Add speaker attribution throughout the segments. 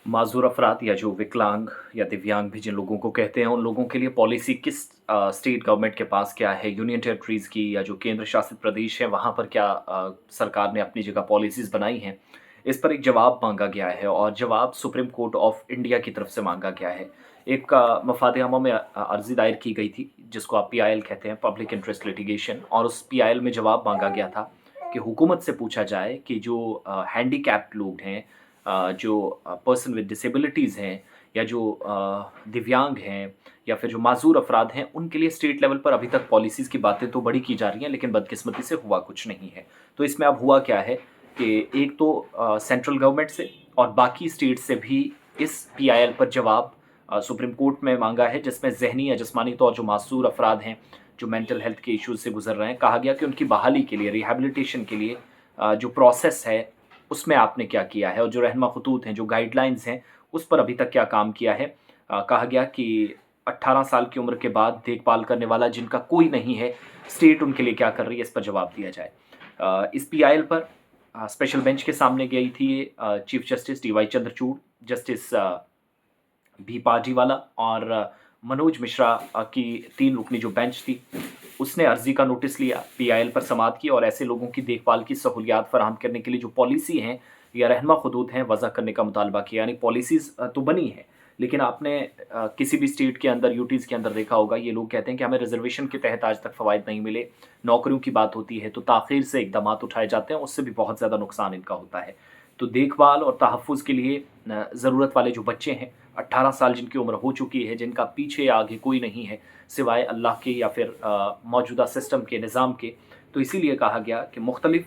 Speaker 1: माज़ूर अफ़राद या जो विकलांग या दिव्यांग भी जिन लोगों को कहते हैं, उन लोगों के लिए पॉलिसी किस स्टेट गवर्नमेंट के पास क्या है, यूनियन टेरिटरीज़ की या जो केंद्र शासित प्रदेश हैं, वहाँ पर क्या सरकार ने अपनी जगह पॉलिसीज़ बनाई हैं, इस पर एक जवाब माँगा गया है और जवाब सुप्रीम कोर्ट ऑफ इंडिया की तरफ से माँगा गया है। एक मफ़ाद आमा में अर्ज़ी दायर की गई थी, जिसको आप पीआईएल कहते हैं, पब्लिक इंटरेस्ट लिटिगेशन, और उस पीआईएल में जवाब माँगा गया था कि हुकूमत से पूछा जाए कि जो हैंडीकैप्ड लोग हैं, जो पर्सन विद डिसेबिलिटीज़ हैं या जो दिव्यांग हैं या फिर जो माज़ूर अफ़राद हैं, उनके लिए स्टेट लेवल पर अभी तक पॉलिसीज़ की बातें तो बड़ी की जा रही हैं, लेकिन बदकिस्मती से हुआ कुछ नहीं है। तो इसमें अब हुआ क्या है कि एक तो सेंट्रल गवर्नमेंट से और बाकी स्टेट से भी इस पीआईएल पर जवाब सुप्रीम कोर्ट में माँगा है, जिसमें ज़हनी या जिस्मानी तौर जो मासूर अफ़राद हैं, जो मेंटल हेल्थ के इश्यूज़ से गुज़र रहे हैं, कहा गया कि उनकी बहाली के लिए, रिहैबिलिटेशन के लिए जो प्रोसेस है, उसमें आपने क्या किया है और जो रहनुमा खतूत हैं, जो गाइडलाइंस हैं, उस पर अभी तक क्या काम किया है। कहा गया कि 18 साल की उम्र के बाद देखभाल करने वाला जिनका कोई नहीं है, स्टेट उनके लिए क्या कर रही है, इस पर जवाब दिया जाए। इस पीआईएल पर स्पेशल बेंच के सामने गई थी chief justice DY Chandrachud, justice B Pardiwala और मनोज मिश्रा की 3 रुकनी जो बेंच थी, उसने अर्जी का नोटिस लिया, पीआईएल पर समाअत की और ऐसे लोगों की देखभाल की सहूलियात फराहम करने के लिए जो पॉलिसी हैं या रहनुमा खतूत हैं, वज़ा करने का मुतालबा किया। यानी पॉलिसीज़ तो बनी है, लेकिन आपने किसी भी स्टेट के अंदर, यूटीज़ के अंदर देखा होगा, ये लोग कहते हैं कि हमें रिजर्वेशन के तहत आज तक फ़वाइद नहीं मिले। नौकरियों की बात होती है तो ताख़ीर से इक़दामात उठाए जाते हैं, उससे भी बहुत ज़्यादा नुकसान इनका होता है। तो देखभाल और तहफ़्फ़ुज़ के लिए ज़रूरत वाले जो बच्चे हैं, 18 साल जिनकी उम्र हो चुकी है, जिनका पीछे या आगे कोई नहीं है सिवाय अल्लाह के या फिर मौजूदा सिस्टम के, निज़ाम के, तो इसीलिए कहा गया कि मुख्तलिफ़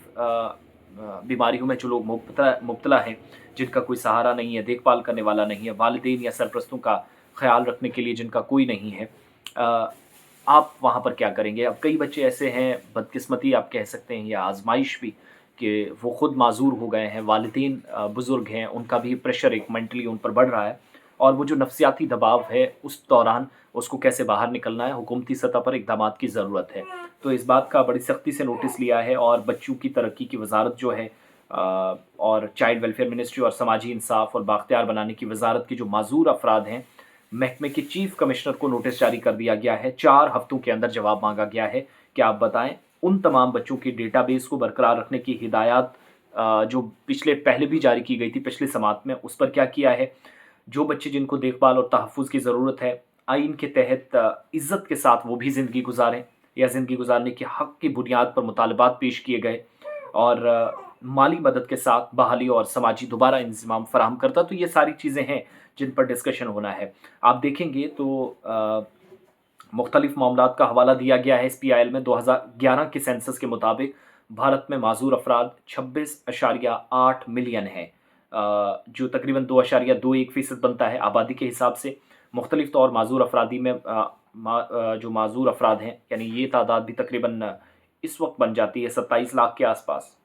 Speaker 1: बीमारियों में जो लोग मुब्तला हैं, जिनका कोई सहारा नहीं है, देखभाल करने वाला नहीं है, वालिदैन या सरपरस्तों का ख़्याल रखने के लिए जिनका कोई नहीं है, आप वहाँ पर क्या करेंगे? अब कई बच्चे ऐसे हैं, बदकिस्मती आप कह सकते हैं या आज़माइश भी, कि वो ख़ुद माज़ूर हो गए हैं, वालिदैन बुज़ुर्ग हैं, उनका भी प्रेशर एक मेंटली उन पर बढ़ रहा है और वो जो नफ़सियाती दबाव है, उस दौरान उसको कैसे बाहर निकलना है, हुकूमती सतह पर इक़दामात की ज़रूरत है। तो इस बात का बड़ी सख्ती से नोटिस लिया है और बच्चों की तरक्की की वज़ारत जो है और चाइल्ड वेलफेयर मिनिस्ट्री और समाजी इंसाफ़ और बाख्तियार बनाने की वज़ारत के जो माज़ूर अफ़राद हैं, महकमे के चीफ़ कमिश्नर को नोटिस जारी कर दिया गया है। 4 हफ़्तों के अंदर जवाब माँगा गया है कि आप बताएँ, उन तमाम बच्चों की डेटाबेस को बरकरार रखने की हिदायत जो पहले भी जारी की गई थी पिछली समात में, उस पर क्या किया है। जो बच्चे जिनको देखभाल और तहफ़्फ़ुज़ की ज़रूरत है, आइन के तहत इज़्ज़त के साथ वो भी ज़िंदगी गुज़ारें या ज़िंदगी गुज़ारने के हक़ की बुनियाद पर मुतालबात पेश किए गए और माली मदद के साथ बहाली और समाजी दोबारा इंज़माम फ़राहम करता। तो ये सारी चीज़ें हैं जिन पर डिस्कशन होना है। आप देखेंगे तो मुख्तलिफ़ मामलात का हवाला दिया गया है इस पीआईएल में। 2011 के सेंसस के मुताबिक भारत में माज़ूर अफ़राद 26.8 मिलियन हैं, जो तकरीबन 2.21% बनता है आबादी के हिसाब से। मुख्तलिफ़ तौर माज़ूर अफ़रादी में जो माज़ूर अफ़राद हैं, यानी ये तादाद भी तकरीबन इस वक्त बन जाती है 27 लाख के आसपास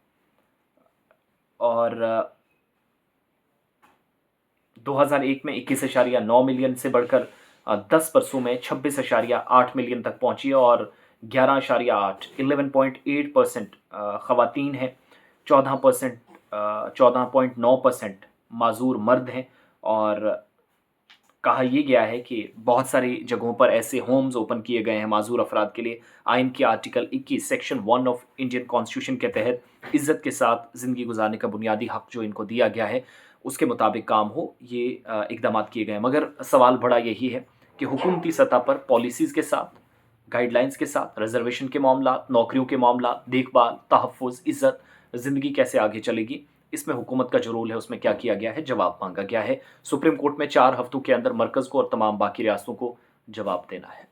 Speaker 1: और 2001 में 21.9 मिलियन से बढ़कर 10 बरसों में 26.8 मिलियन तक पहुंची है और 11.8% ख़वातीन हैं, 14.9% माज़ूर मर्द हैं और कहा यह गया है कि बहुत सारी जगहों पर ऐसे होम्स ओपन किए गए हैं माज़ूर अफ़राद के लिए। आइन के article 21 section 1 of Indian constitution के तहत इज़्ज़त के साथ ज़िंदगी गुजारने का बुनियादी हक़ जो इनको दिया गया है, उसके मुताबिक काम हो, ये इक़दामात किए गए हैं। मगर सवाल बड़ा यही है कि हुकूमती सतह पर पॉलिसीज़ के साथ, गाइडलाइंस के साथ, रिज़र्वेशन के मामलात, नौकरियों के मामलात, देखभाल, तहफ़्फ़ुज़, इज़्ज़त, ज़िंदगी कैसे आगे चलेगी, इसमें हुकूमत का जो रोल है उसमें क्या किया गया है, जवाब माँगा गया है। सुप्रीम कोर्ट में 4 हफ़्तों के अंदर मरकज़ को और तमाम बाकी रियासतों को जवाब देना है।